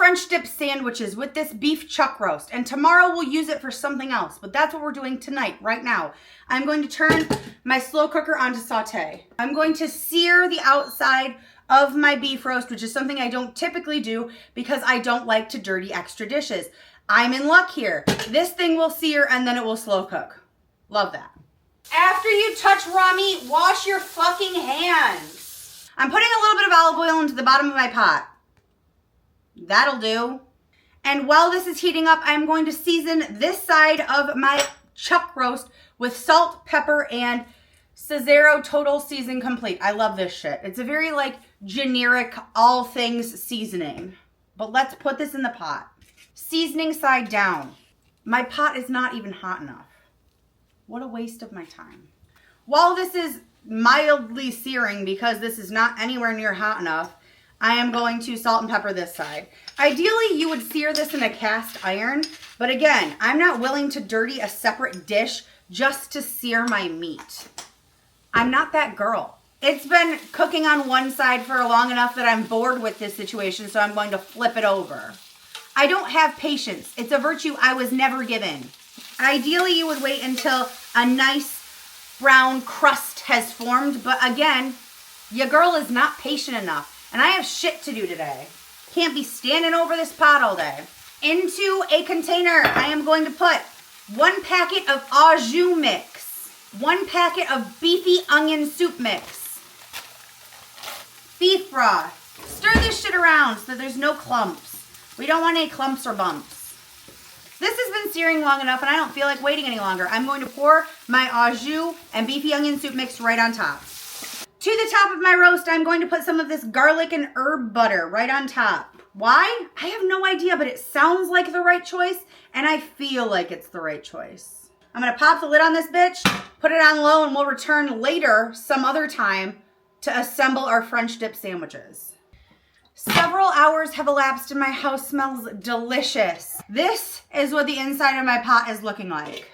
French dip sandwiches with this beef chuck roast, and tomorrow we'll use it for something else, but that's what we're doing tonight, right now. I'm going to turn my slow cooker on to saute. I'm going to sear the outside of my beef roast, which is something I don't typically do because I don't like to dirty extra dishes. I'm in luck here. This thing will sear and then it will slow cook. Love that. After you touch raw meat, wash your fucking hands. I'm putting a little bit of olive oil into the bottom of my pot. That'll do. And while this is heating up, I'm going to season this side of my chuck roast with salt, pepper, and Cesaro Total Season Complete. I love this shit. It's a very like generic all things seasoning. But let's put this in the pot. Seasoning side down. My pot is not even hot enough. What a waste of my time. While this is mildly searing because this is not anywhere near hot enough, I am going to salt and pepper this side. Ideally, you would sear this in a cast iron, but again, I'm not willing to dirty a separate dish just to sear my meat. I'm not that girl. It's been cooking on one side for long enough that I'm bored with this situation, so I'm going to flip it over. I don't have patience. It's a virtue I was never given. Ideally, you would wait until a nice brown crust has formed, but again, your girl is not patient enough. And I have shit to do today. Can't be standing over this pot all day. Into a container, I am going to put 1 packet of au jus mix, 1 packet of beefy onion soup mix, beef broth. Stir this shit around so there's no clumps. We don't want any clumps or bumps. This has been searing long enough and I don't feel like waiting any longer. I'm going to pour my au jus and beefy onion soup mix right on top. To the top of my roast, I'm going to put some of this garlic and herb butter right on top. Why? I have no idea, but it sounds like the right choice, and I feel like it's the right choice. I'm going to pop the lid on this bitch, put it on low, and we'll return later, some other time, to assemble our French dip sandwiches. Several hours have elapsed and my house smells delicious. This is what the inside of my pot is looking like.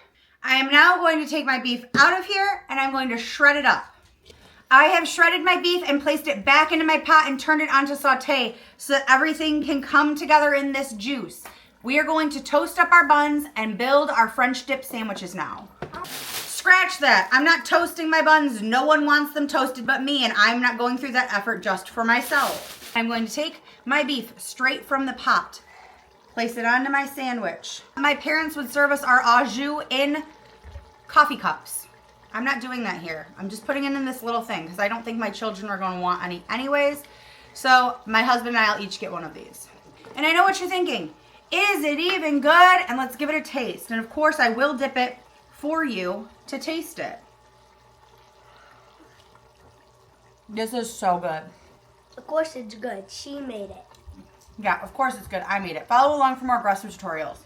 I am now going to take my beef out of here, and I'm going to shred it up. I have shredded my beef and placed it back into my pot and turned it onto saute so that everything can come together in this juice. We are going to toast up our buns and build our French dip sandwiches now. Scratch that. I'm not toasting my buns. No one wants them toasted but me, and I'm not going through that effort just for myself. I'm going to take my beef straight from the pot, place it onto my sandwich. My parents would serve us our au jus in coffee cups. I'm not doing that here. I'm just putting it in this little thing because I don't think my children are going to want any anyways. So my husband and I will each get one of these. And I know what you're thinking. Is it even good? And let's give it a taste. And of course I will dip it for you to taste it. This is so good. Of course it's good. She made it. Yeah, of course it's good. I made it. Follow along for more aggressive tutorials.